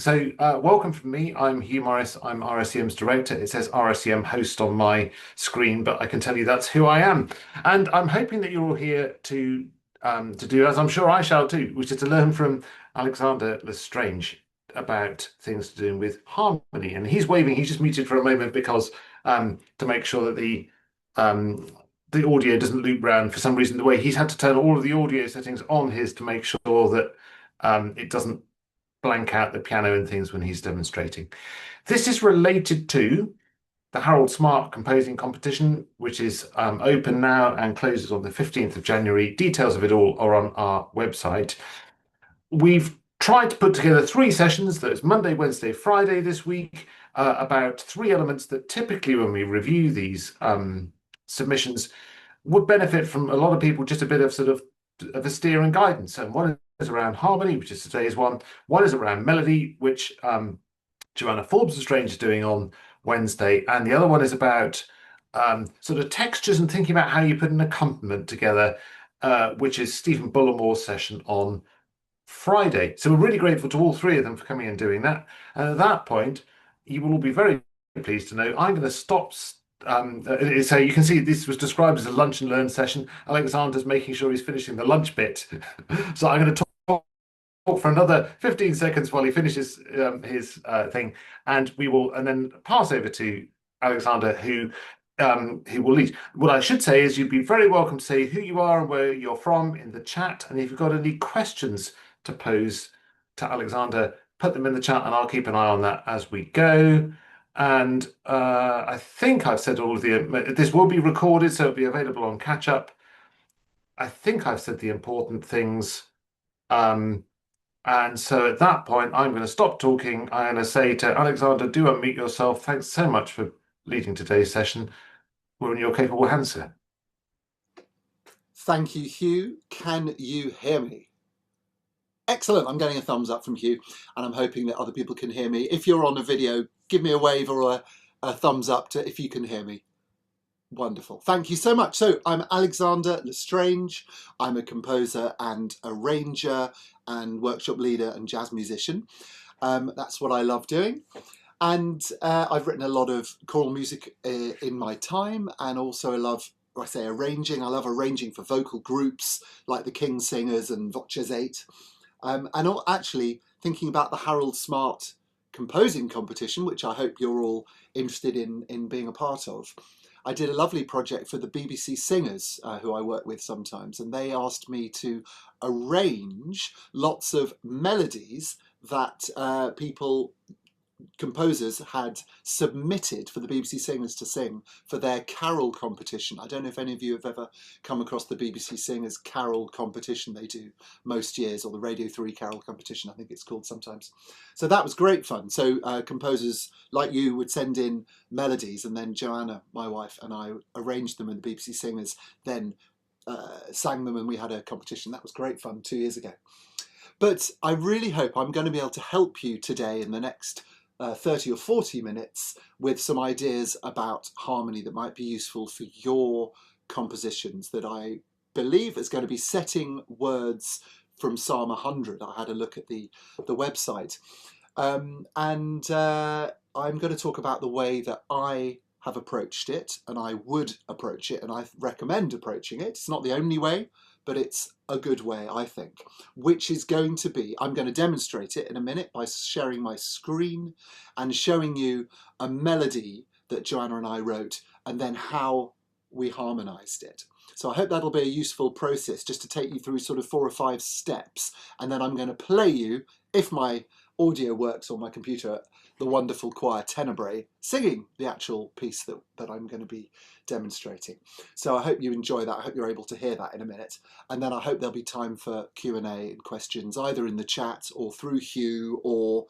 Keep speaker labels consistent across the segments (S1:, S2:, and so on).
S1: amazing. So, welcome from me. I'm Hugh Morris. I'm RSCM's director. It says RSCM host on my screen, but I can tell you that's who I am. And I'm hoping that you're all here to do as I'm sure I shall too, which is to learn from Alexander Lestrange about things to do with harmony. And he's waving. He's just muted for a moment because to make sure that the audio doesn't loop round for some reason. The way he's had to turn all of the audio settings on his to make sure that it doesn't blank out the piano and things when he's demonstrating. This is related to the Harold Smart Composing Competition, which is open now and closes on the 15th of January. Details of it all are on our website. We've tried to put together 3 sessions, that's Monday, Wednesday, Friday this week, about 3 elements that typically when we review these submissions would benefit from a lot of people just a bit of a steer and guidance. And one is around harmony, which is today's one. One is around melody, which Joanna Forbes-Lestrange is doing on Wednesday. And the other one is about sort of textures and thinking about how you put an accompaniment together, which is Stephen Bullamore's session on Friday. So we're really grateful to all 3 of them for coming and doing that. And at that point, you will all be very pleased to know I'm going to stop. So you can see this was described as a lunch and learn session. Alexander's making sure he's finishing the lunch bit. So I'm going to talk for another 15 seconds while he finishes his thing, and we will then pass over to Alexander, who will lead. What I should say is you'd be very welcome to say who you are and where you're from in the chat, and if you've got any questions to pose to Alexander, put them in the chat and I'll keep an eye on that as we go. And I think I've said all of this will be recorded, so it'll be available on catch up. I think I've said the important things. And so at that point, I'm going to stop talking. I'm going to say to Alexander, do unmute yourself. Thanks so much for leading today's session. We're in your capable hands, sir.
S2: Thank you, Hugh. Can you hear me? Excellent. I'm getting a thumbs up from Hugh, and I'm hoping that other people can hear me. If you're on a video, give me a wave or a thumbs up if you can hear me. Wonderful. Thank you so much. So I'm Alexander Lestrange. I'm a composer and arranger and workshop leader and jazz musician. That's what I love doing. And I've written a lot of choral music in my time, and also I love arranging. I love arranging for vocal groups like the King Singers and Voces 8. And actually thinking about the Harold Smart Composing Competition, which I hope you're all interested in being a part of. I did a lovely project for the BBC Singers, who I work with sometimes, and they asked me to arrange lots of melodies that composers had submitted for the BBC Singers to sing for their carol competition. I don't know if any of you have ever come across the BBC Singers carol competition they do most years, or the Radio 3 carol competition, I think it's called sometimes. So that was great fun. So composers like you would send in melodies, and then Joanna, my wife, and I arranged them, and the BBC Singers then sang them, and we had a competition. That was great fun 2 years ago. But I really hope I'm going to be able to help you today in the next 30 or 40 minutes with some ideas about harmony that might be useful for your compositions, that I believe is going to be setting words from Psalm 100. I had a look at the website. And I'm going to talk about the way that I have approached it, and I would approach it, and I recommend approaching it. It's not the only way, but it's a good way, I think, which is going to be, I'm going to demonstrate it in a minute by sharing my screen and showing you a melody that Joanna and I wrote, and then how we harmonized it. So I hope that'll be a useful process, just to take you through sort of 4 or 5 steps, and then I'm going to play you, if my audio works on my computer, the wonderful choir Tenebrae singing the actual piece that I'm going to be demonstrating. So I hope you enjoy that. I hope you're able to hear that in a minute. And then I hope there'll be time for Q&A and questions, either in the chat or through Hugh, or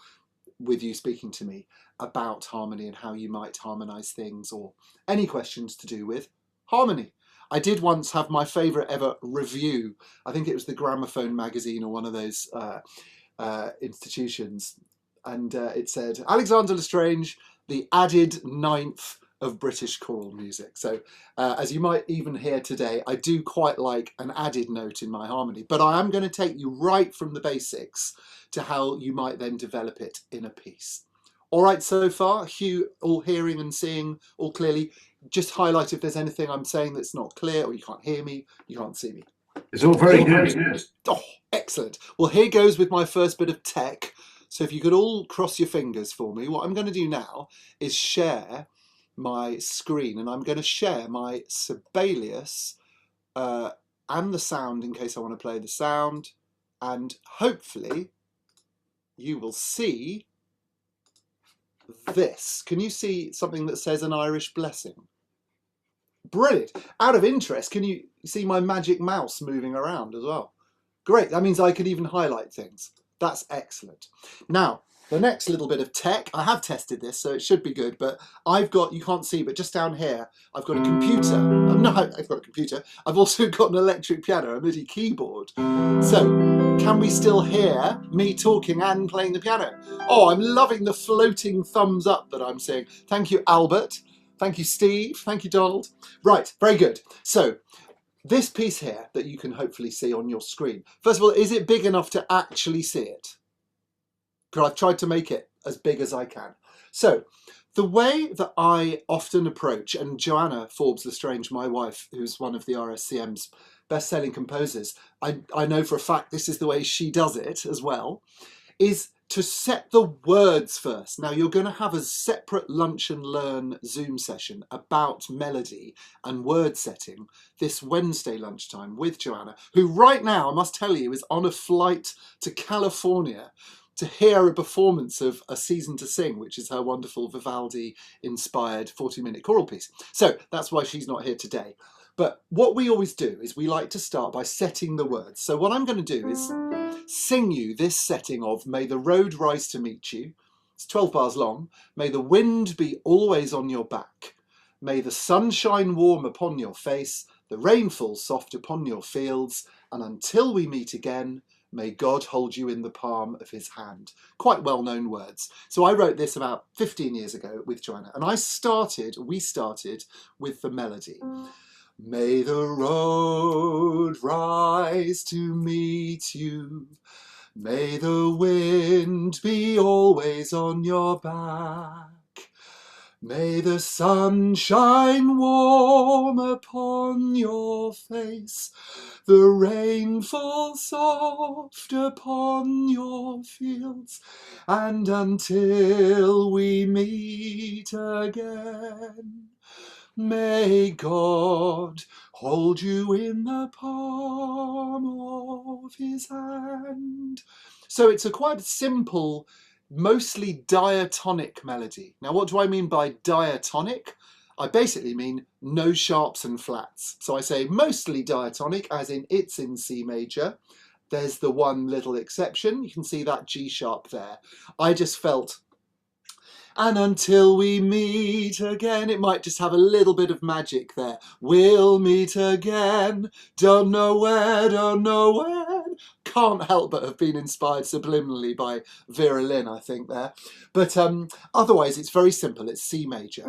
S2: with you speaking to me about harmony and how you might harmonize things, or any questions to do with harmony. I did once have my favourite ever review. I think it was the Gramophone magazine or one of those institutions, and it said, Alexander Lestrange, the added 9th of British choral music. So as you might even hear today, I do quite like an added note in my harmony, but I am going to take you right from the basics to how you might then develop it in a piece. All right, so far, Hugh, all hearing and seeing all clearly. Just highlight if there's anything I'm saying that's not clear, or you can't hear me, you can't see me.
S1: It's all very good.
S2: Oh, excellent. Well, here goes with my first bit of tech. So if you could all cross your fingers for me, what I'm going to do now is share my screen, and I'm going to share my Sibelius and the sound in case I want to play the sound, and hopefully you will see this. Can you see something that says an Irish blessing? Brilliant. Out of interest, can you see my magic mouse moving around as well? Great, that means I could even highlight things. That's excellent. Now, the next little bit of tech, I have tested this, so it should be good, but I've got, you can't see, but just down here, I've got a computer. No, I've got a computer. I've also got an electric piano, a MIDI keyboard. So, can we still hear me talking and playing the piano? Oh, I'm loving the floating thumbs up that I'm seeing. Thank you, Albert. Thank you, Steve. Thank you, Donald. Right, very good. So, this piece here that you can hopefully see on your screen. First of all, is it big enough to actually see it? Because I've tried to make it as big as I can. So, the way that I often approach, and Joanna Forbes-Lestrange, my wife, who's one of the RSCM's best-selling composers, I know for a fact this is the way she does it as well, is to set the words first. Now, you're going to have a separate Lunch and Learn Zoom session about melody and word setting this Wednesday lunchtime with Joanna, who right now, I must tell you, is on a flight to California to hear a performance of A Season to Sing, which is her wonderful Vivaldi-inspired 40-minute choral piece. So that's why she's not here today. But what we always do is we like to start by setting the words. So what I'm going to do is sing you this setting of May the road rise to meet you. It's 12 bars long. May the wind be always on your back. May the sun shine warm upon your face, the rain fall soft upon your fields, and until we meet again, may God hold you in the palm of his hand. Quite well-known words. So I wrote this about 15 years ago with Joanna, and we started with the melody. May the road rise to meet you. May the wind be always on your back. May the sun shine warm upon your face, the rain fall soft upon your fields, and until we meet again, may God hold you in the palm of his hand. So it's a quite simple, mostly diatonic melody. Now, what do I mean by diatonic? I basically mean no sharps and flats. So I say mostly diatonic, as in it's in C major. There's the one little exception. You can see that G sharp there. I just felt, and until we meet again, it might just have a little bit of magic there. We'll meet again, don't know where, don't know when. Can't help but have been inspired subliminally by Vera Lynn, I think, there. But otherwise, it's very simple. It's C major.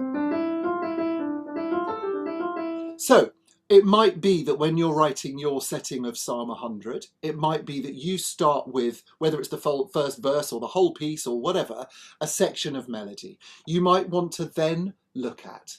S2: So, it might be that when you're writing your setting of Psalm 100, it might be that you start with, whether it's the first verse or the whole piece or whatever, a section of melody. You might want to then look at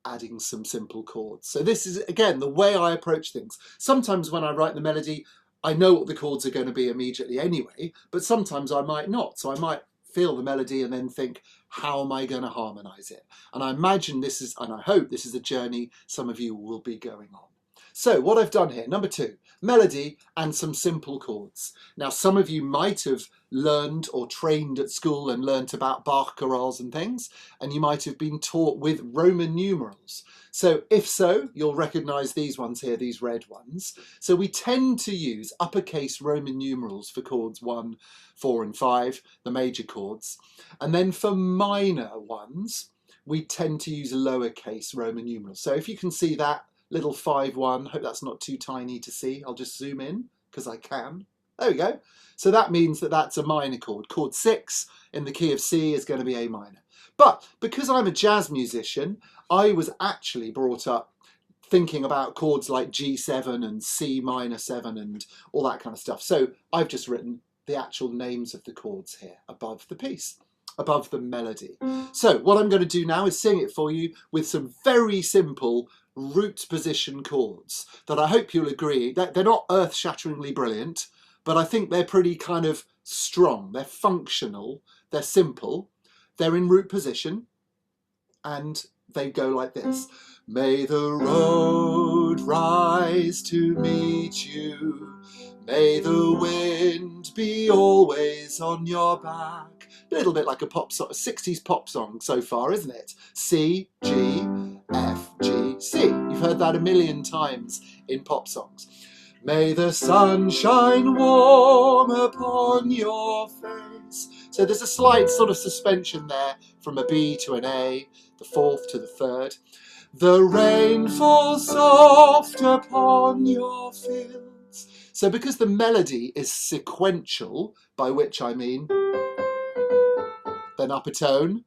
S2: adding some simple chords. So this is, again, the way I approach things. Sometimes when I write the melody, I know what the chords are going to be immediately anyway, but sometimes I might not. So I might feel the melody and then think, how am I going to harmonise it? And I imagine this is, and I hope this is a journey some of you will be going on. So what I've done here, number 2, melody and some simple chords. Now, some of you might have learned or trained at school and learnt about Bach chorales and things, and you might have been taught with Roman numerals. So if so, you'll recognise these ones here, these red ones. So we tend to use uppercase Roman numerals for chords 1, 4 and 5, the major chords. And then for minor ones, we tend to use lowercase Roman numerals. So if you can see that little 5-1, hope that's not too tiny to see. I'll just zoom in because I can. There we go. So that means that that's a minor chord. Chord 6 in the key of C is going to be A minor. But because I'm a jazz musician, I was actually brought up thinking about chords like G7 and C minor 7 and all that kind of stuff. So I've just written the actual names of the chords here above the piece, above the melody. So what I'm going to do now is sing it for you with some very simple root position chords that I hope you'll agree that they're not earth-shatteringly brilliant, but I think they're pretty kind of strong. They're functional, they're simple, they're in root position, and they go like this. May the road rise to meet you. May the wind be always on your back. A little bit like a pop song, a 60s pop song so far, isn't it? C, G, F, G, C. You've heard that a million times in pop songs. May the sun shine warm upon your face. So there's a slight sort of suspension there from a B to an A, the fourth to the third. The rain falls soft upon your fields. So because the melody is sequential, by which I mean then up a tone,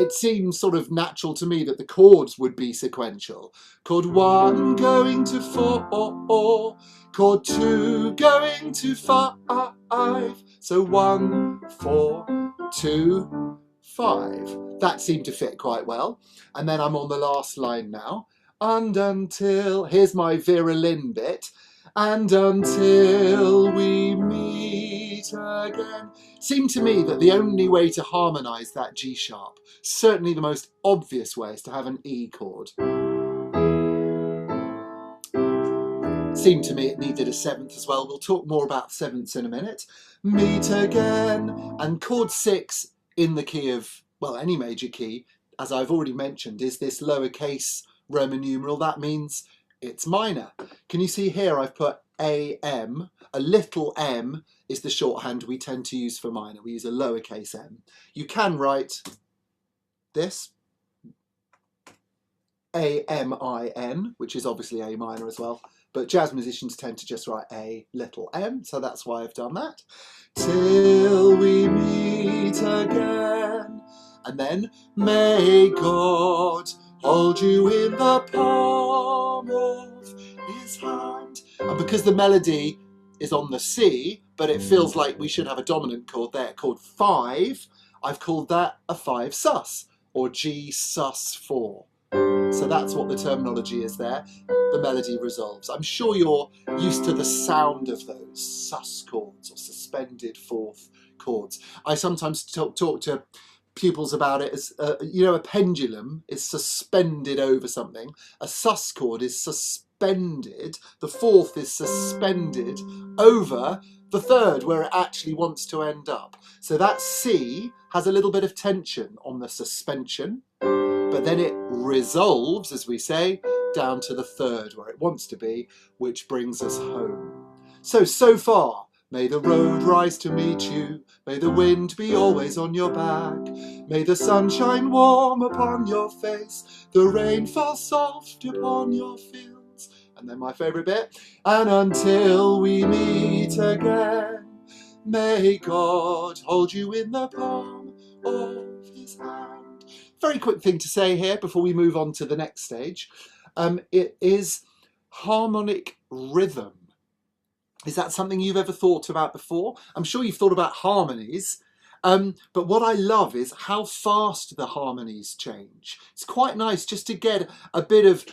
S2: it seems sort of natural to me that the chords would be sequential. Chord 1 going to 4, chord 2 going to 5. So 1, 4, 2, 5. That seemed to fit quite well. And then I'm on the last line now. And until, here's my Vera Lynn bit. And until we meet again. Seemed to me that the only way to harmonise that G sharp, certainly the most obvious way, is to have an E chord. Seemed to me it needed a 7th as well. We'll talk more about 7ths in a minute. Meet again. And chord 6 in the key of, well, any major key, as I've already mentioned, is this lowercase Roman numeral. That means it's minor. Can you see here I've put AM. A little m is the shorthand we tend to use for minor. We use a lowercase m. You can write this, A-M-I-N, which is obviously A minor as well, but jazz musicians tend to just write a little m, so that's why I've done that. Till we meet again. And then, may God hold you in the palm of his hand. And because the melody is on the C, but it feels like we should have a dominant chord there, chord 5, I've called that a 5 sus, or G sus 4. So that's what the terminology is there. The melody resolves. I'm sure you're used to the sound of those sus chords or suspended fourth chords. I sometimes talk to pupils about it as, you know, a pendulum is suspended over something. A sus chord is suspended. The fourth is suspended over the third where it actually wants to end up. So that C has a little bit of tension on the suspension, but then it resolves, as we say, down to the third where it wants to be, which brings us home. So far, may the road rise to meet you, may the wind be always on your back, may the sun shine warm upon your face, the rain fall soft upon your fields. And then my favourite bit, and until we meet again, may God hold you in the palm of his hand. Very quick thing to say here before we move on to the next stage. It is harmonic rhythm. Is that something you've ever thought about before? I'm sure you've thought about harmonies, but what I love is how fast the harmonies change. It's quite nice just to get a bit of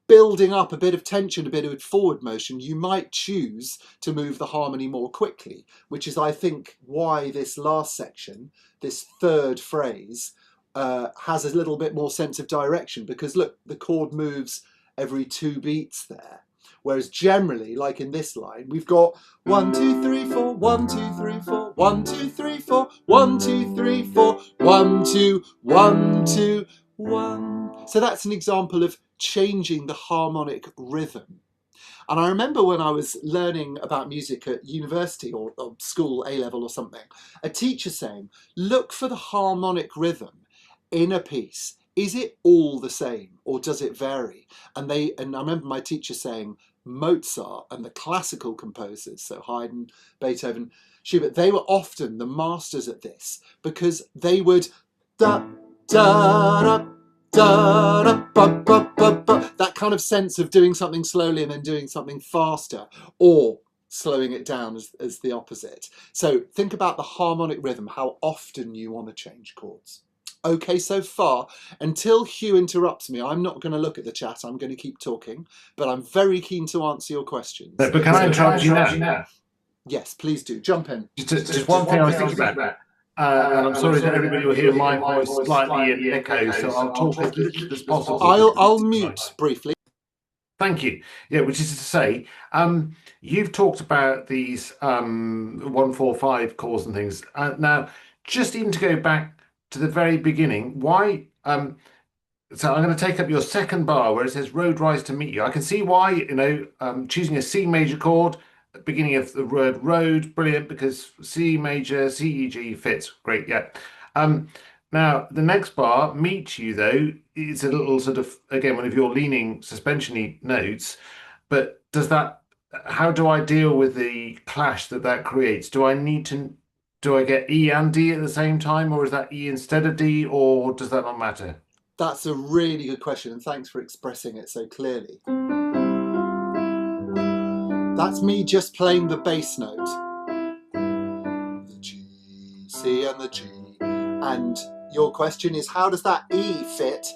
S2: building up, a bit of tension, a bit of forward motion. You might choose to move the harmony more quickly, which is, I think, why this last section, this third phrase, has a little bit more sense of direction, because look, the chord moves every 2 beats there. Whereas generally, like in this line, we've got 1, 2, 3, 4, 1, 2, 3, 4, 1, 2, 3, 4, 1, 2, 3, 4, 1, 2, 1, 2, 1. So that's an example of changing the harmonic rhythm. And I remember when I was learning about music at university or school, A-level or something, a teacher saying, look for the harmonic rhythm in a piece. Is it all the same or does it vary? And I remember my teacher saying, Mozart and the classical composers, so Haydn, Beethoven, Schubert, they were often the masters at this because they would da da da da da ba ba ba ba, that kind of sense of doing something slowly and then doing something faster, or slowing it down as the opposite. So think about the harmonic rhythm, how often you want to change chords. Okay, so far, until Hugh interrupts me, I'm not going to look at the chat, I'm going to keep talking, but I'm very keen to answer your questions.
S1: But can I interrupt you now?
S2: Yes, please do, jump in.
S1: Just one thing I was thinking about. And I'm sorry that everybody will hear my voice slightly in echo, so I'll talk as little as possible.
S2: I'll mute briefly.
S1: Thank you. Yeah, which is to say, you've talked about these 1-4-5 chords and things. Now, just even to go back to the very beginning, why? So I'm going to take up your second bar where it says "Road Rise to Meet You." I can see why, choosing a C major chord at the beginning of the word road, brilliant, because C major, C, E, G fits. Great, yeah. Now, the next bar, "Meet You," though, is a little sort of, again, one of your leaning suspension-y notes. But how do I deal with the clash that creates? Do I get E and D at the same time, or is that E instead of D, or does that not matter?
S2: That's a really good question, and thanks for expressing it so clearly. That's me just playing the bass note. The G, C and the G. And your question is, how does that E fit,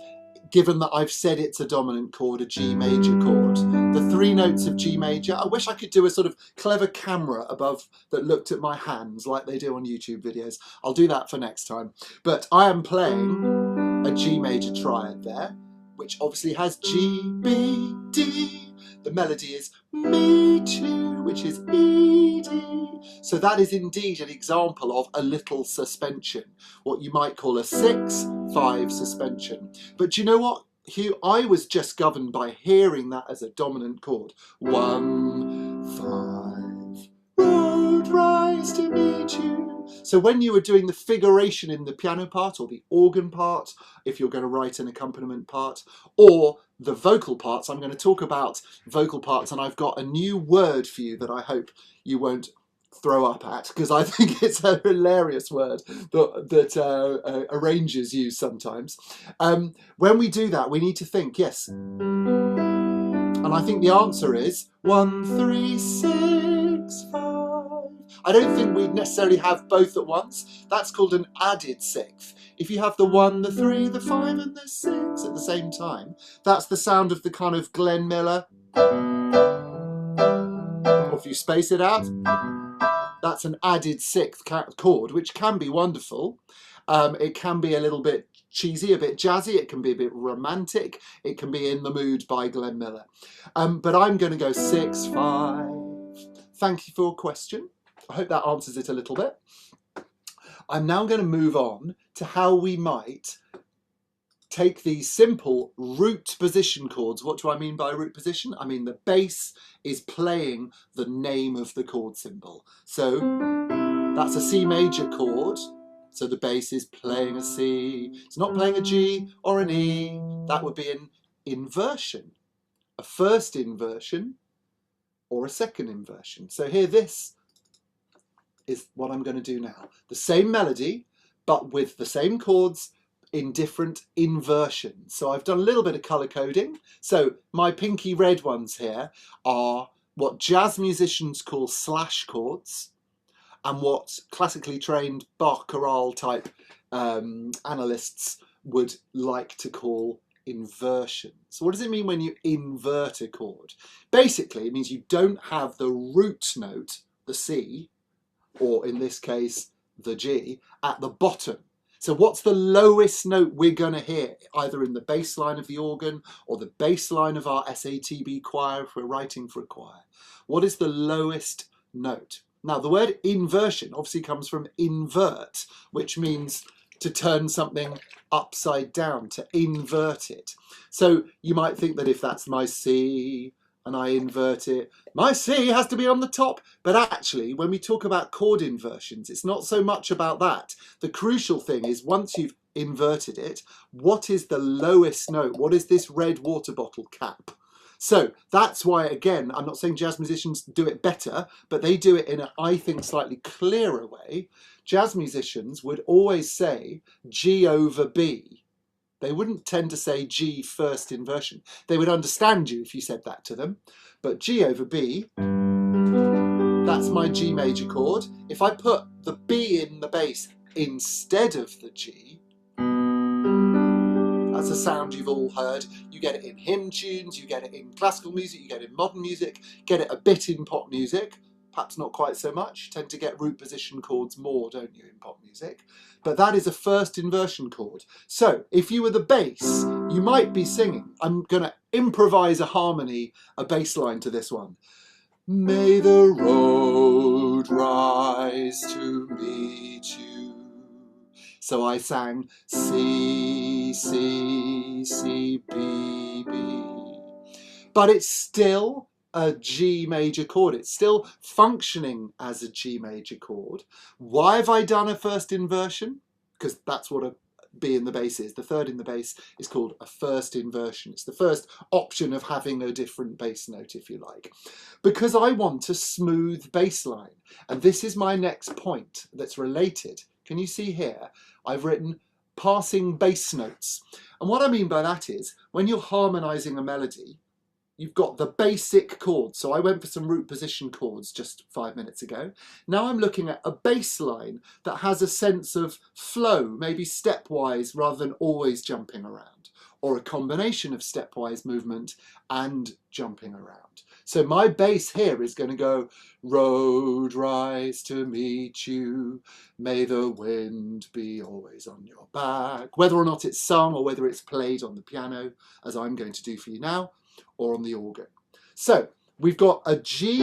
S2: given that I've said it's a dominant chord, a G major chord? The three notes of G major. I wish I could do a sort of clever camera above that looked at my hands like they do on YouTube videos. I'll do that for next time. But I am playing a G major triad there, which obviously has G, B, D. The melody is "Meet You," which is E, D. So that is indeed an example of a little suspension, what you might call a 6-5 suspension. But do you know what, Hugh? I was just governed by hearing that as a dominant chord. 1-5, road rise to meet you. So when you were doing the figuration in the piano part or the organ part, if you're going to write an accompaniment part, or the vocal parts, I'm going to talk about vocal parts, and I've got a new word for you that I hope you won't throw up at, because I think it's a hilarious word that arrangers use sometimes. When we do that, we need to think, yes. And I think the answer is 1, 3, 6, 5. I don't think we'd necessarily have both at once. That's called an added sixth. If you have the 1, the 3, the 5 and the 6 at the same time, that's the sound of the kind of Glenn Miller. Or if you space it out, that's an added sixth chord, which can be wonderful. It can be a little bit cheesy, a bit jazzy, it can be a bit romantic, it can be In the Mood by Glenn Miller. But I'm going to go 6, 5. Thank you for your question. I hope that answers it a little bit. I'm now going to move on to how we might take these simple root position chords. What do I mean by root position? I mean the bass is playing the name of the chord symbol. So that's a C major chord. So the bass is playing a C. It's not playing a G or an E. That would be an inversion. A first inversion or a second inversion. So here, this is what I'm going to do now. The same melody, but with the same chords in different inversions. So I've done a little bit of colour coding. So my pinky red ones here are what jazz musicians call slash chords, and what classically trained Bach chorale type analysts would like to call inversions. So what does it mean when you invert a chord? Basically, it means you don't have the root note, the C, or in this case, the G, at the bottom. So what's the lowest note we're going to hear, either in the bass line of the organ or the bass line of our SATB choir if we're writing for a choir? What is the lowest note? Now, the word inversion obviously comes from invert, which means to turn something upside down, to invert it. So you might think that if that's my C and I invert it, my C has to be on the top. But actually, when we talk about chord inversions, it's not so much about that. The crucial thing is, once you've inverted it, what is the lowest note? What is this red water bottle cap? So that's why, again, I'm not saying jazz musicians do it better, but they do it in a, I think, slightly clearer way. Jazz musicians would always say G over B. They wouldn't tend to say G first inversion. They would understand you if you said that to them. But G over B, that's my G major chord. If I put the B in the bass instead of the G, that's a sound you've all heard. You get it in hymn tunes, you get it in classical music, you get it in modern music, get it a bit in pop music. Perhaps not quite so much. You tend to get root position chords more, don't you, in pop music? But that is a first inversion chord. So if you were the bass, you might be singing. I'm going to improvise a harmony, a bass line to this one. May the road rise to meet you. So I sang C, C, C, B, B. But it's still a G major chord. It's still functioning as a G major chord. Why have I done a first inversion? Because that's what a B in the bass is. The third in the bass is called a first inversion. It's the first option of having a different bass note, if you like. Because I want a smooth bass line. And this is my next point that's related. Can you see here? I've written passing bass notes. And what I mean by that is, when you're harmonizing a melody, you've got the basic chords. So I went for some root position chords just 5 minutes ago. Now I'm looking at a bass line that has a sense of flow, maybe stepwise rather than always jumping around, or a combination of stepwise movement and jumping around. So my bass here is going to go, road rise to meet you, may the wind be always on your back. Whether or not it's sung or whether it's played on the piano, as I'm going to do for you now, or on the organ. So we've got a G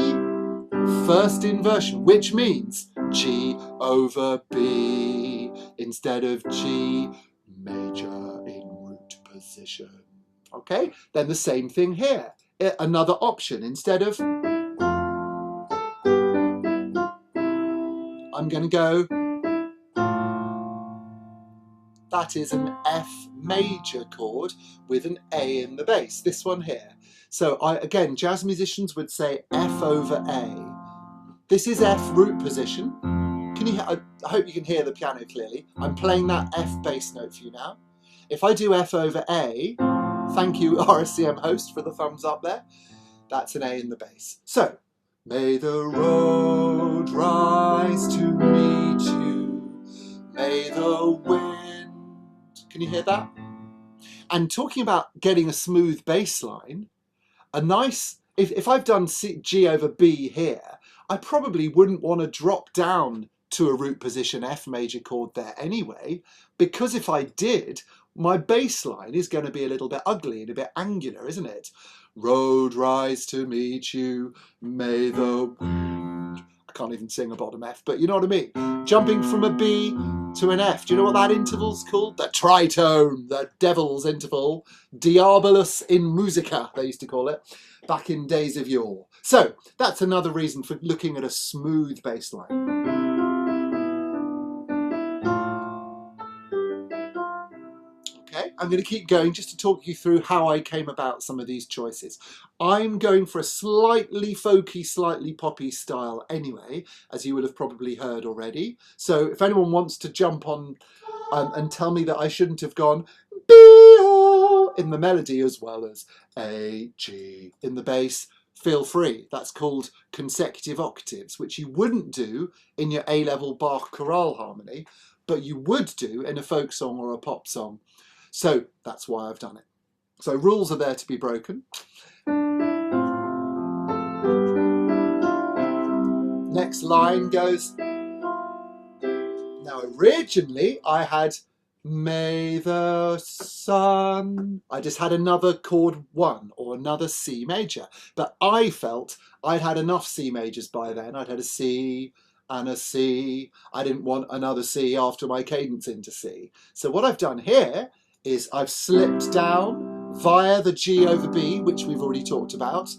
S2: first inversion, which means G over B instead of G major in root position. Okay, then the same thing here. Another option, instead of, I'm going to go, that is an F major chord with an A in the bass, this one here. So again, jazz musicians would say F over A. This is F root position. I hope you can hear the piano clearly. I'm playing that F bass note for you now. If I do F over A, thank you RSCM host for the thumbs up there, that's an A in the bass. So, may the road rise to meet you, may the wind, can you hear that? And talking about getting a smooth bass line, a nice, if I've done G over B here, I probably wouldn't want to drop down to a root position F major chord there anyway, because if I did, my bass line is going to be a little bit ugly and a bit angular, isn't it? Road rise to meet you, may the wind. I can't even sing a bottom F, but you know what I mean. Jumping from a B to an F. Do you know what that interval's called? The tritone, the devil's interval. Diabolus in musica, they used to call it, back in days of yore. So that's another reason for looking at a smooth bass line. Okay, I'm going to keep going just to talk you through how I came about some of these choices. I'm going for a slightly folky, slightly poppy style anyway, as you will have probably heard already. So if anyone wants to jump on and tell me that I shouldn't have gone B-O in the melody as well as A, G in the bass, feel free. That's called consecutive octaves, which you wouldn't do in your A-level Bach chorale harmony, but you would do in a folk song or a pop song. So that's why I've done it. So rules are there to be broken. Next line goes, now originally I had may the sun, I just had another chord 1 or another C major, but I felt I'd had enough C majors by then. I'd had a C and a C. I didn't want another C after my cadence into C. So what I've done here is I've slipped down via the G over B, which we've already talked about.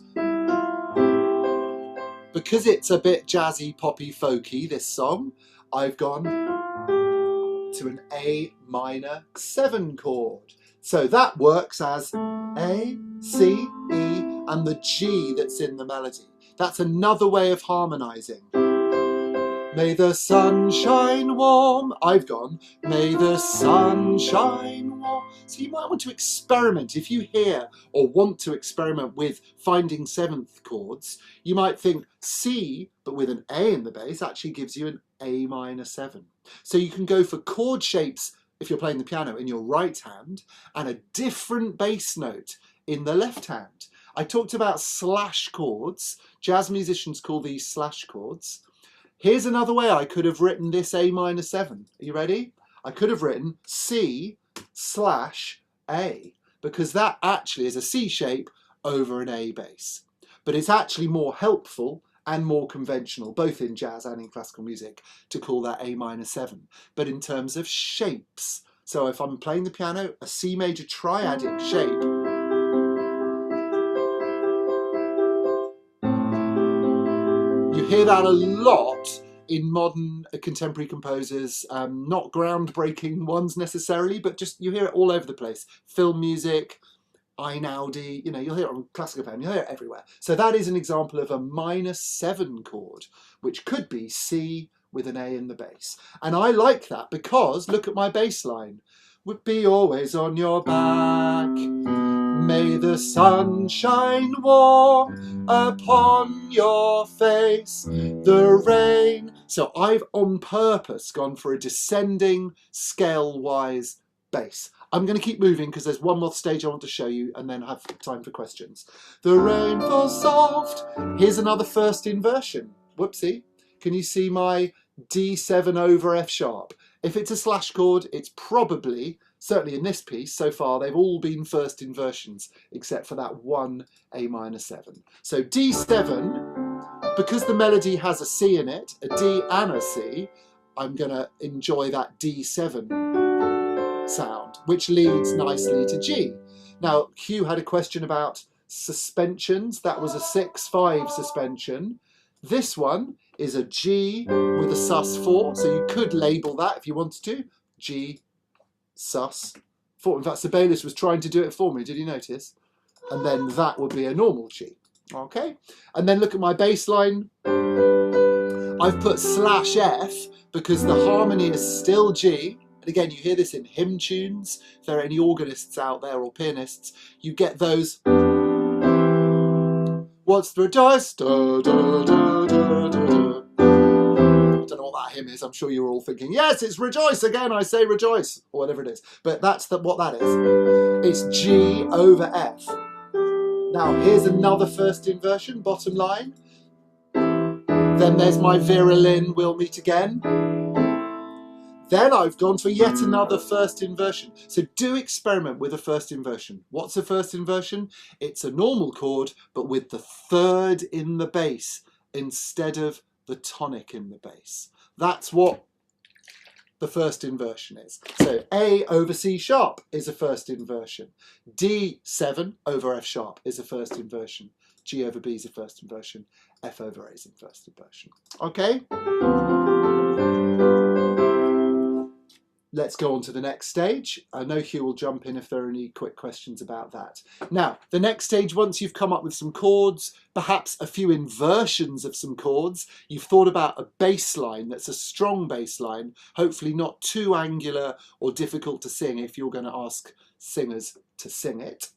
S2: Because it's a bit jazzy, poppy, folky, this song, I've gone to an A minor 7 chord. So that works as A, C, E, and the G that's in the melody. That's another way of harmonizing. May the sun shine warm. I've gone, may the sun shine warm. So you might want to experiment. If you hear or want to experiment with finding seventh chords, you might think C, but with an A in the bass, actually gives you an A minor 7. So you can go for chord shapes if you're playing the piano in your right hand and a different bass note in the left hand. I talked about slash chords. Jazz musicians call these slash chords. Here's another way I could have written this A minor 7. Are you ready? I could have written C slash A, because that actually is a C shape over an A bass. But it's actually more helpful and more conventional, both in jazz and in classical music, to call that A minor 7. But in terms of shapes, so if I'm playing the piano, a C major triadic shape, you hear that a lot in modern contemporary composers, not groundbreaking ones necessarily, but just you hear it all over the place. Film music, Einaudi, you know, you'll hear it on classical piano, you'll hear it everywhere. So that is an example of a minor 7 chord, which could be C with an A in the bass. And I like that because, look at my bass line. Would be always on your back. May the sun shine warm upon your face, the rain. So I've on purpose gone for a descending scale-wise bass. I'm going to keep moving because there's one more stage I want to show you and then have time for questions. The rain falls soft. Here's another first inversion. Whoopsie. Can you see my D7 over F sharp? If it's a slash chord, it's probably, certainly in this piece so far, they've all been first inversions except for that one A minor 7. So D7, because the melody has a C in it, a D and a C, I'm going to enjoy that D7 sound, which leads nicely to G. Now, Hugh had a question about suspensions. That was a 6/5 suspension. This one is a G with a sus4, so you could label that if you wanted to. G, sus, 4. In fact, Sibelius was trying to do it for me, did you notice? And then that would be a normal G. Okay, and then look at my bass line. I've put /F because the harmony is still G. And again, you hear this in hymn tunes. If there are any organists out there or pianists, you get those. What's the rejoice? Da, da, da, da, da, da. I don't know what that hymn is. I'm sure you're all thinking, yes, it's rejoice again. I say rejoice, or whatever it is. But that's what that is. It's G over F. Now, here's another first inversion, bottom line. Then there's my violin, we'll meet again. Then I've gone for yet another first inversion. So do experiment with a first inversion. What's a first inversion? It's a normal chord, but with the third in the bass instead of the tonic in the bass. That's what the first inversion is. So A over C sharp is a first inversion. D7 over F sharp is a first inversion. G over B is a first inversion. F over A is a first inversion. Okay? Let's go on to the next stage. I know Hugh will jump in if there are any quick questions about that. Now, the next stage, once you've come up with some chords, perhaps a few inversions of some chords, you've thought about a bass line that's a strong bass line, hopefully not too angular or difficult to sing if you're going to ask singers to sing it.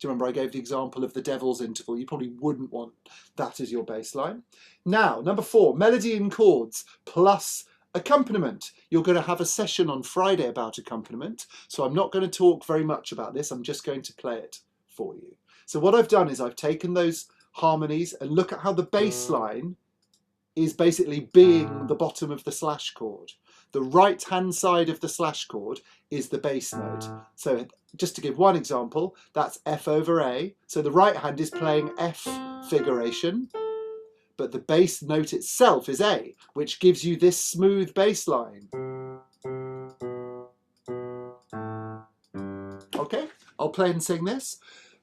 S2: Do you remember I gave the example of the Devil's Interval? You probably wouldn't want that as your bass line. Now, number 4, melody and chords plus accompaniment. You're going to have a session on Friday about accompaniment, so I'm not going to talk very much about this. I'm just going to play it for you. So what I've done is I've taken those harmonies and look at how the bass line is basically being the bottom of the slash chord. The right hand side of the slash chord is the bass note. So just to give one example, that's F over A. So the right hand is playing F figuration, but the bass note itself is A, which gives you this smooth bass line. Okay, I'll play and sing this.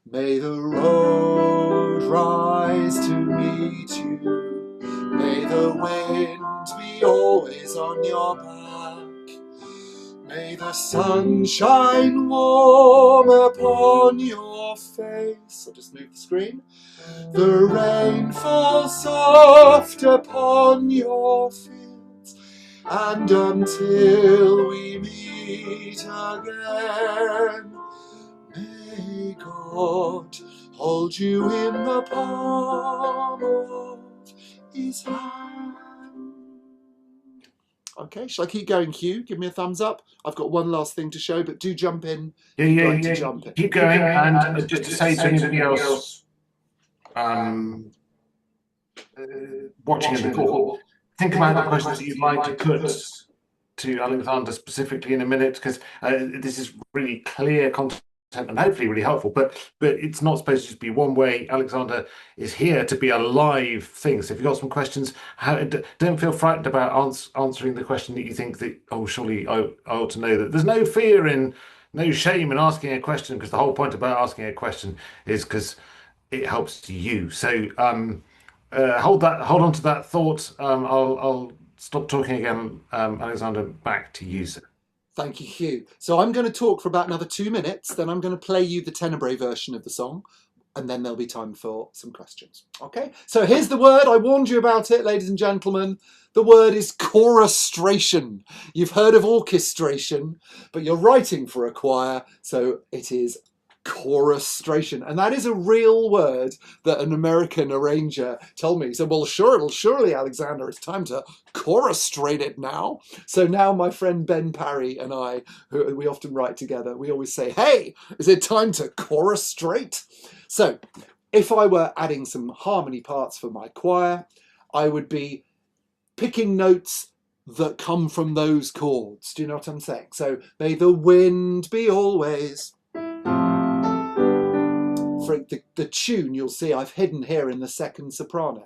S2: May the road rise to meet you. May the wind be always on your back. May the sun shine warm upon your your face. I'll just move the screen. The rain falls soft upon your fields, and until we meet again, may God hold you in the palm of his hand. Okay, shall I keep going, Hugh? Give me a thumbs up. I've got one last thing to show, but do jump in.
S1: Yeah. Keep going. And just to say to anybody else watching in the call, think about the questions that you'd like to put to Alexander specifically in a minute, because this is really clear content and hopefully really helpful, but it's not supposed to just be one way. Alexander is here to be a live thing. So if you've got some questions, don't feel frightened about answering the question that you think that, oh, surely I ought to know that. There's no fear in, no shame in asking a question, because the whole point about asking a question is because it helps you. So hold on to that thought. I'll stop talking again. Alexander, back to you, sir.
S2: Thank you, Hugh. So I'm going to talk for about another 2 minutes, then I'm going to play you the tenebrae version of the song, and then there'll be time for some questions. Okay, so here's the word. I warned you about it, ladies and gentlemen. The word is choristration. You've heard of orchestration, but you're writing for a choir, so it is choristration. And that is a real word that an American arranger told me. He said, well, surely, Alexander, it's time to choristrate it now. So now my friend Ben Parry and I, who we often write together, we always say, hey, is it time to choristrate? So if I were adding some harmony parts for my choir, I would be picking notes that come from those chords. Do you know what I'm saying? So may the wind be always. For the tune, you'll see I've hidden here in the second soprano.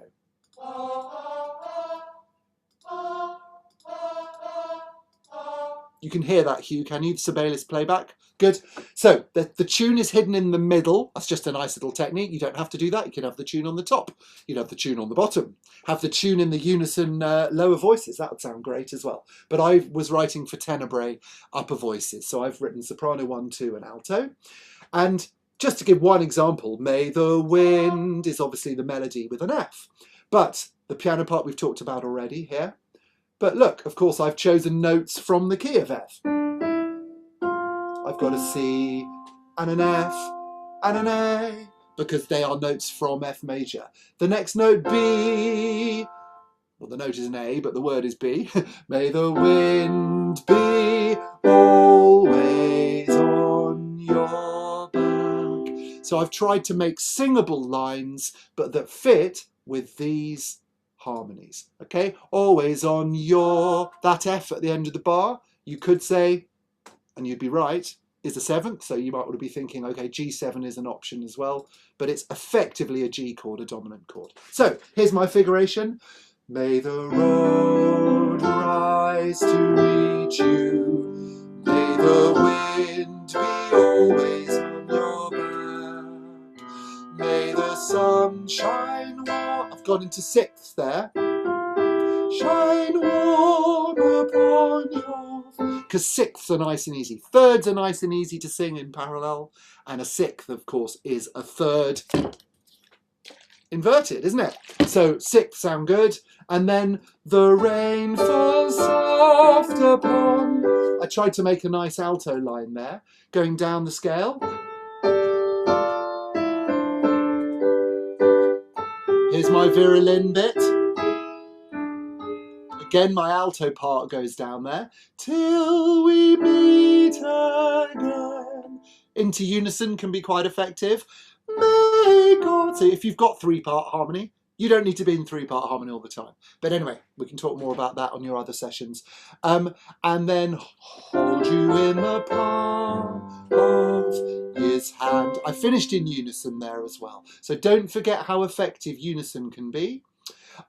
S2: You can hear that, Hugh, can you? The Sibelius playback. Good. So the tune is hidden in the middle. That's just a nice little technique. You don't have to do that. You can have the tune on the top. You can have the tune on the bottom. Have the tune in the unison lower voices. That would sound great as well. But I was writing for tenebrae upper voices. So I've written soprano 1, 2 and alto. And just to give one example, may the wind is obviously the melody with an F. But the piano part we've talked about already here. But look, of course, I've chosen notes from the key of F. I've got a C and an F and an A, because they are notes from F major. The next note, B. Well, the note is an A, but the word is B. May the wind be always on your back. So I've tried to make singable lines, but that fit with these harmonies. Okay, always on your, that F at the end of the bar, you could say, and you'd be right, is the 7th. So you might want to be thinking, okay, G7 is an option as well, but it's effectively a G chord, a dominant chord. So here's my figuration. May the road rise to meet you. May the wind be always on your back. May the sun shine warm. I've gone into 6th there. Shine warm upon your... Because 6ths are nice and easy. 3rds are nice and easy to sing in parallel. And a 6th, of course, is a 3rd inverted, isn't it? So 6ths sound good. And then the rain falls soft upon... I tried to make a nice alto line there, going down the scale. Here's my violin bit. Again, my alto part goes down there. Till we meet again. Into unison can be quite effective. May God... So if you've got 3-part harmony, you don't need to be in 3-part harmony all the time. But anyway, we can talk more about that on your other sessions. And then hold you in the palm of his hand. I finished in unison there as well. So don't forget how effective unison can be.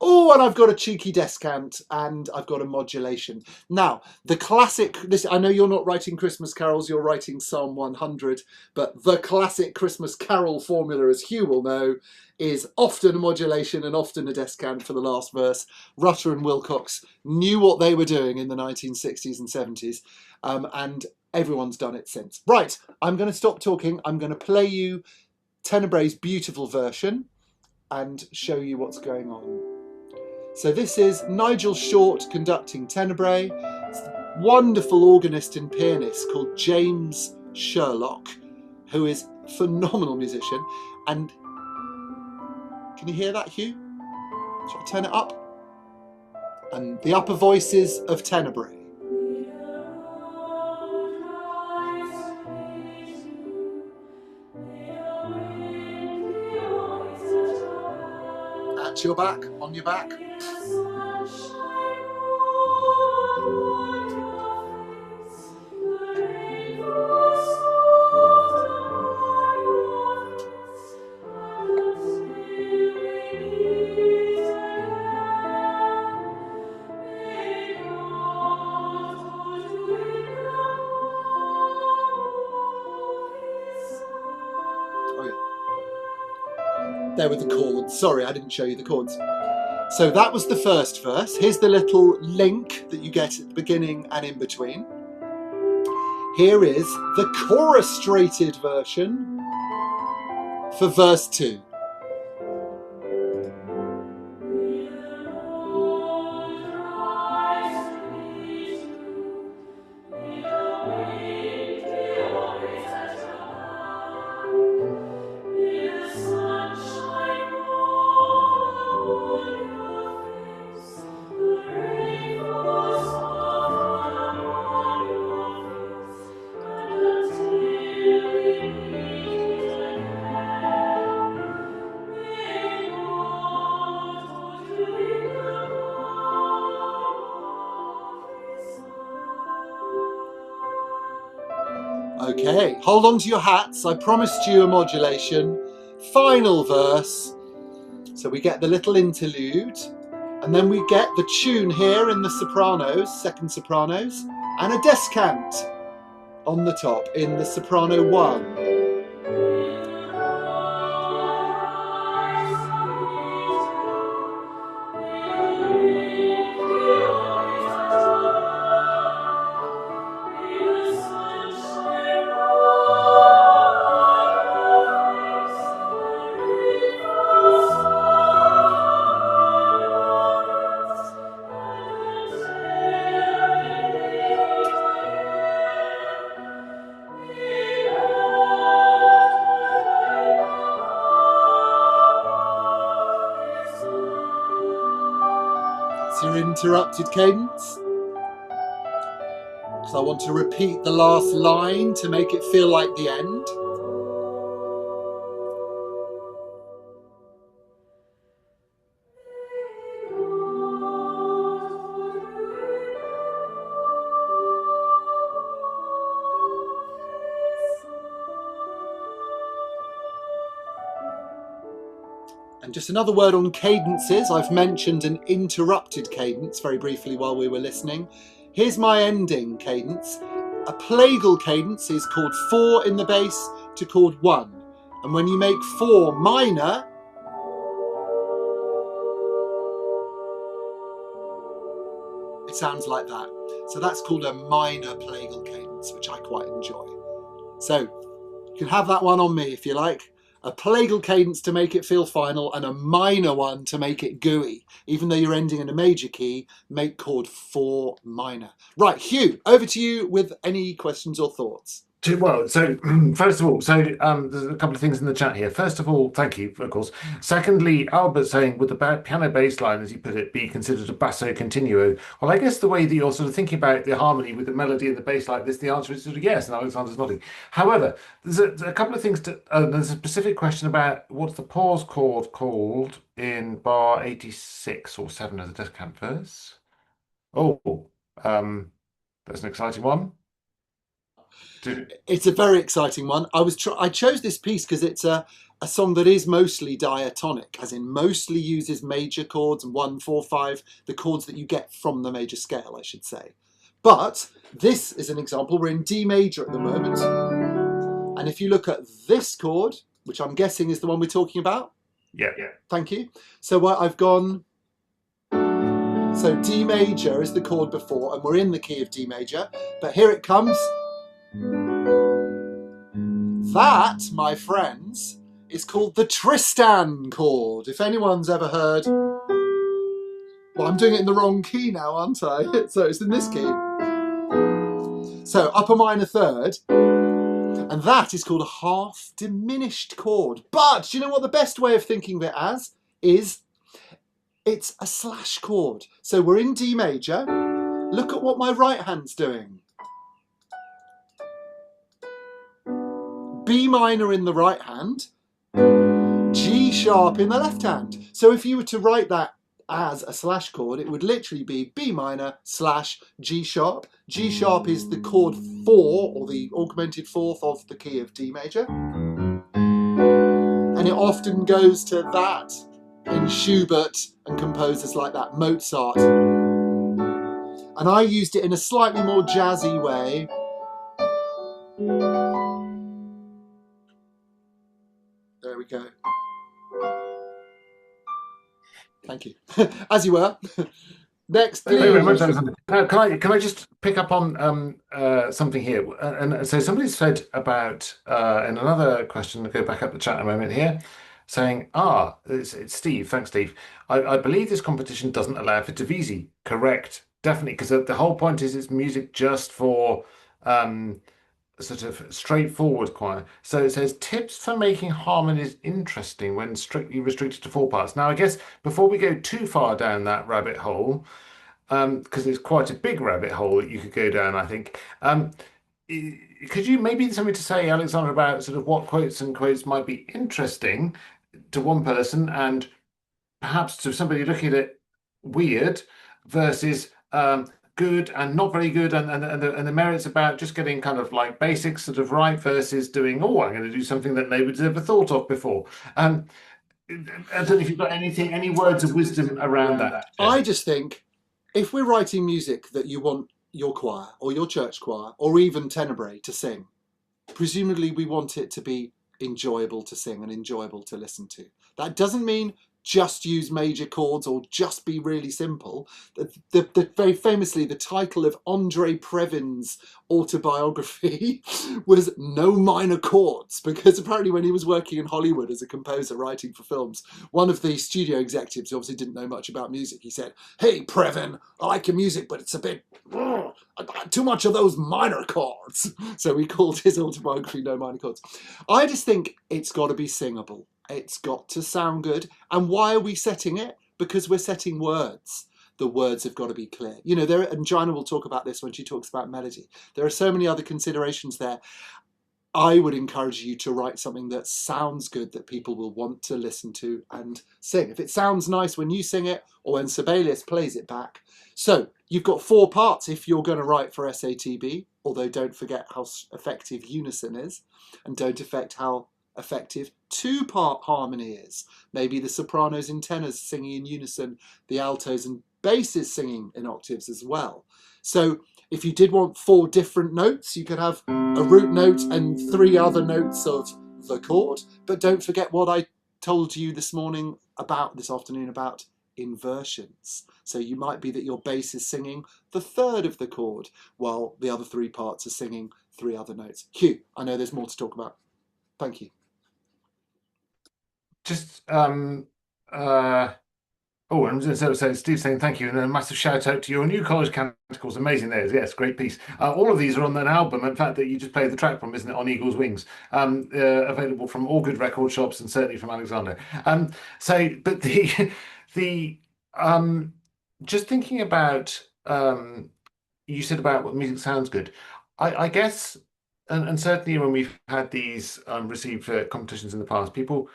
S2: Oh, and I've got a cheeky descant and I've got a modulation. Now, the classic, this, I know you're not writing Christmas carols, you're writing Psalm 100, but the classic Christmas carol formula, as Hugh will know, is often a modulation and often a descant for the last verse. Rutter and Wilcox knew what they were doing in the 1960s and 70s, and everyone's done it since. Right, I'm going to stop talking. I'm going to play you Tenebrae's beautiful version and show you what's going on. So this is Nigel Short conducting Tenebrae. It's a wonderful organist and pianist called James Sherlock, who is a phenomenal musician. And can you hear that, Hugh? Shall I turn it up? And the upper voices of Tenebrae. At your back, on your back. There were the chords. Sorry, I didn't show you the chords. So that was the first verse. Here's the little link that you get at the beginning and in between. Here is the choristrated version for verse 2. Okay, hold on to your hats. I promised you a modulation. Final verse. So we get the little interlude, and then we get the tune here in the sopranos, second sopranos, and a descant on the top in the soprano 1. Your interrupted cadence, because I want to repeat the last line to make it feel like the end. And just another word on cadences. I've mentioned an interrupted cadence very briefly while we were listening. Here's my ending cadence. A plagal cadence is chord 4 in the bass to chord 1. And when you make 4 minor, it sounds like that. So that's called a minor plagal cadence, which I quite enjoy. So you can have that one on me if you like. A plagal cadence to make it feel final, and a minor one to make it gooey. Even though you're ending in a major key, make chord 4 minor. Right, Hugh, over to you with any questions or thoughts.
S1: Well, so first of all, there's a couple of things in the chat here. First of all, thank you, of course. Secondly, Albert saying, would the piano bass line, as you put it, be considered a basso continuo? Well, I guess the way that you're sort of thinking about the harmony with the melody and the bass like this, the answer is sort of yes, and Alexander's nodding. However, there's a couple of things there's a specific question about what's the pause chord called in bar 86 or 7 of the descant verse? Oh, that's an exciting one.
S2: It's a very exciting one. I chose this piece because it's a song that is mostly diatonic, as in mostly uses major chords, 1, 4, 5, the chords that you get from the major scale, I should say. But this is an example. We're in D major at the moment. And if you look at this chord, which I'm guessing is the one we're talking about.
S1: Yeah.
S2: Thank you. So I've gone... So D major is the chord before, and we're in the key of D major. But here it comes. That, my friends, is called the Tristan chord. If anyone's ever heard... Well, I'm doing it in the wrong key now, aren't I? So it's in this key. So upper minor third. And that is called a half diminished chord. But do you know what the best way of thinking of it as is? It's a slash chord. So we're in D major. Look at what my right hand's doing. B minor in the right hand, G sharp in the left hand. So if you were to write that as a slash chord, it would literally be B minor slash G sharp. G sharp is the chord 4, or the augmented fourth of the key of D major. And it often goes to that in Schubert and composers like that, Mozart. And I used it in a slightly more jazzy way. There we go. Thank you. As you were. Next,
S1: Thank you very much,
S2: please.
S1: Alexander. Can I just pick up on something here? And so somebody said about in another question, I'll go back up the chat a moment here, saying, it's Steve. Thanks, Steve. I believe this competition doesn't allow for divisi. Correct. Definitely, because the whole point is it's music just for sort of straightforward choir. So it says tips for making harmonies interesting when strictly restricted to 4 parts. Now, I guess before we go too far down that rabbit hole, because it's quite a big rabbit hole that you could go down, I think. Could you maybe something to say, Alexander, about sort of what quotes and quotes might be interesting to one person and perhaps to somebody looking at it weird versus good and not very good, and the merits about just getting kind of like basics sort of right versus doing, I'm going to do something that nobody's ever thought of before. I don't know if you've got any words of wisdom around that.
S2: I just think if we're writing music that you want your choir or your church choir or even tenebrae to sing, presumably we want it to be enjoyable to sing and enjoyable to listen to. That doesn't mean just use major chords or just be really simple. Very famously, the title of Andre Previn's autobiography was No Minor Chords, because apparently when he was working in Hollywood as a composer writing for films, one of the studio executives, who obviously didn't know much about music, he said, "Hey Previn, I like your music, but it's a bit too much of those minor chords." So he called his autobiography No Minor Chords. I just think it's got to be singable. It's got to sound good. And why are we setting it? Because we're setting words. The words have got to be clear. You know, and Joanna will talk about this when she talks about melody. There are so many other considerations there. I would encourage you to write something that sounds good, that people will want to listen to and sing. If it sounds nice when you sing it or when Sibelius plays it back. So you've got 4 parts if you're going to write for SATB, although don't forget how effective unison is, and don't forget how effective 2-part harmony is. Maybe the sopranos and tenors singing in unison, the altos and basses singing in octaves as well. So if you did want 4 different notes, you could have a root note and 3 other notes of the chord. But don't forget what I told you this afternoon about inversions. So you might be that your bass is singing the 3rd of the chord while the other 3 parts are singing 3 other notes. Hugh, I know there's more to talk about. Thank you.
S1: Just and so Steve's saying thank you, and a massive shout out to your new college canticles. Amazing, there. Yes, great piece. All of these are on an album, in fact, that you just played the track from, isn't it? On Eagle's Wings, available from all good record shops and certainly from Alexander. But the just thinking about you said about what music sounds good. I guess, and certainly when we've had these received for competitions in the past, people.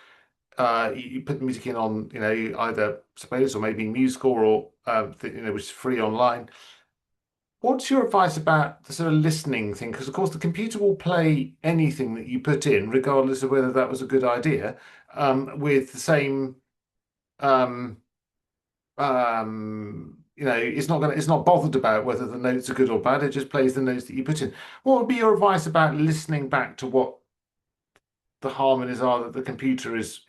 S1: You put the music in on, either Sibelius or maybe MuseScore or, which is free online. What's your advice about the sort of listening thing? Because, of course, the computer will play anything that you put in, regardless of whether that was a good idea, with the same, it's not bothered about whether the notes are good or bad. It just plays the notes that you put in. What would be your advice about listening back to what the harmonies are that the computer is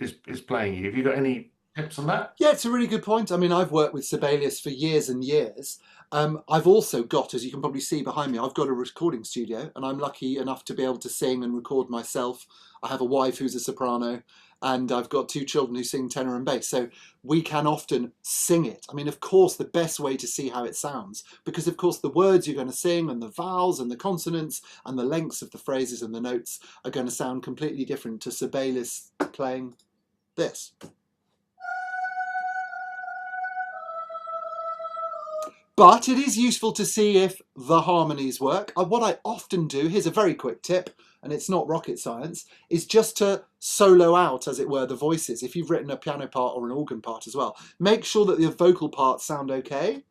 S1: playing you? Have you got any tips on that?
S2: Yeah, it's a really good point. I mean, I've worked with Sibelius for years and years, I've also got, as you can probably see behind me, I've got a recording studio, and I'm lucky enough to be able to sing and record myself. I have a wife who's a soprano, and I've got two children who sing tenor and bass. So we can often sing it. I mean, of course, the best way to see how it sounds, because of course the words you're going to sing and the vowels and the consonants and the lengths of the phrases and the notes are going to sound completely different to Sibelius playing this. But it is useful to see if the harmonies work. What I often do, here's a very quick tip, and it's not rocket science, is just to solo out, as it were, the voices. If you've written a piano part or an organ part as well, make sure that the vocal parts sound okay.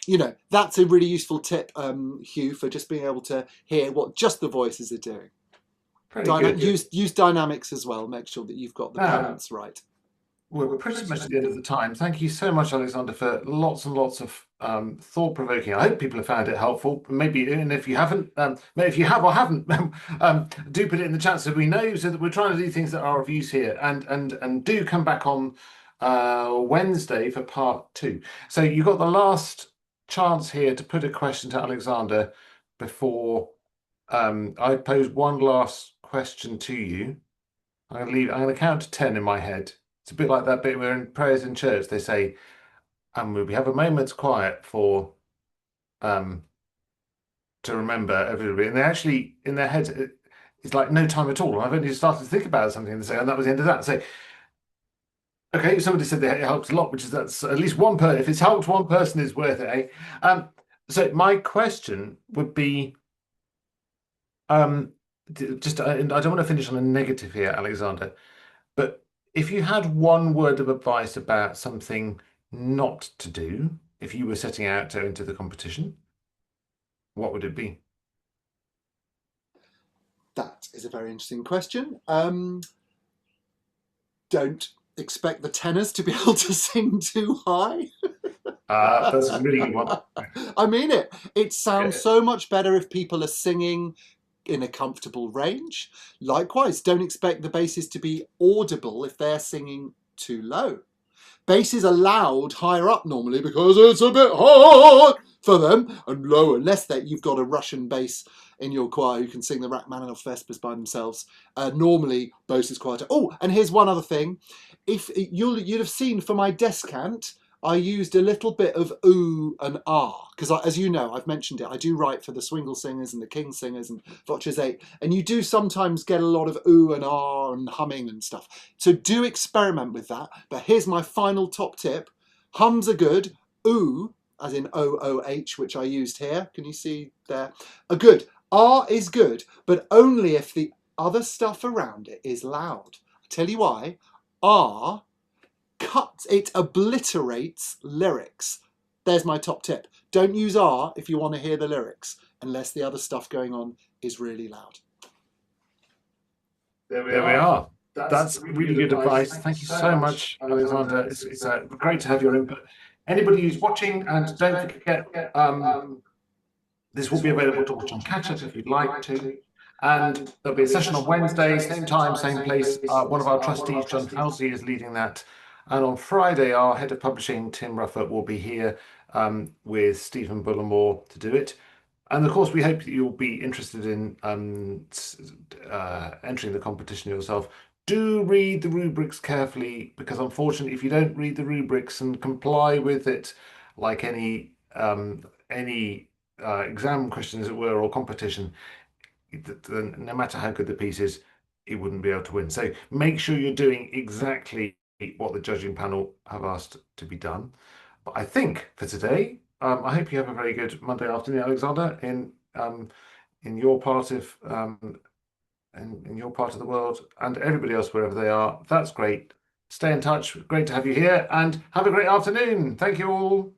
S2: You know, that's a really useful tip, Hugh, for just being able to hear what just the voices are doing.
S1: Pretty good.
S2: Use dynamics as well. Make sure that you've got the balance right.
S1: We're pretty much at the end of the time. Thank you so much, Alexander, for lots and lots of thought-provoking. I hope people have found it helpful. Maybe, and if you haven't, if you have or haven't, do put it in the chat so we know, so that we're trying to do things that are of use here. And do come back on Wednesday for part 2. So you've got the last chance here to put a question to Alexander before I pose one last question to you. I'm going to count to 10 in my head. It's a bit like that bit where in prayers in church they say, and we have a moment's quiet for to remember everybody. And they actually, in their heads, it's like no time at all. And I've only started to think about something and say, and that was the end of that. So, okay, somebody said that it helps a lot, which is that's at least one person. If it's helped one person, it's worth it, eh? So my question would be, just I don't want to finish on a negative here, Alexander, but if you had one word of advice about something not to do, if you were setting out to enter the competition, what would it be?
S2: That is a very interesting question. Don't expect the tenors to be able to sing too high.
S1: That's a really good one.
S2: I mean it. It sounds so much better if people are singing in a comfortable range. Likewise, don't expect the basses to be audible if they're singing too low. Basses are loud higher up normally because it's a bit hard for them, and low, unless that you've got a Russian bass in your choir who can sing the Rachmaninoff Vespers by themselves. Normally, bass is quieter. Oh, and here's one other thing. If you'd have seen for my descant, I used a little bit of ooh and ah, because as you know, I've mentioned it, I do write for the Swingle Singers and the King Singers and Voces 8, and you do sometimes get a lot of ooh and ah and humming and stuff. So do experiment with that. But here's my final top tip. Hums are good. Ooh, as in O-O-H, which I used here. Can you see there? Are good. Ah is good, but only if the other stuff around it is loud. I'll tell you why. Ah it obliterates lyrics. There's my top tip. Don't use R if you want to hear the lyrics, unless the other stuff going on is really loud.
S1: There we are. That's really good advice. Thank you so much, Alexander. It's great to have your input. Anybody who's watching, and don't forget, this will be available to watch on catch up if you'd like to. And there'll be a session on Wednesday, same time, same place. One of our trustees, John Halsey, is leading that. And on Friday, our head of publishing, Tim Ruffert, will be here with Stephen Bullimore to do it. And of course, we hope that you'll be interested in entering the competition yourself. Do read the rubrics carefully, because unfortunately, if you don't read the rubrics and comply with it, like any exam question, as it were, or competition, then no matter how good the piece is, it wouldn't be able to win. So make sure you're doing exactly what the judging panel have asked to be done. But I think for today, I hope you have a very good Monday afternoon, Alexander, in your part of in your part of the world, and everybody else wherever they are. That's great. Stay in touch. Great to have you here, and have a great afternoon. Thank you all.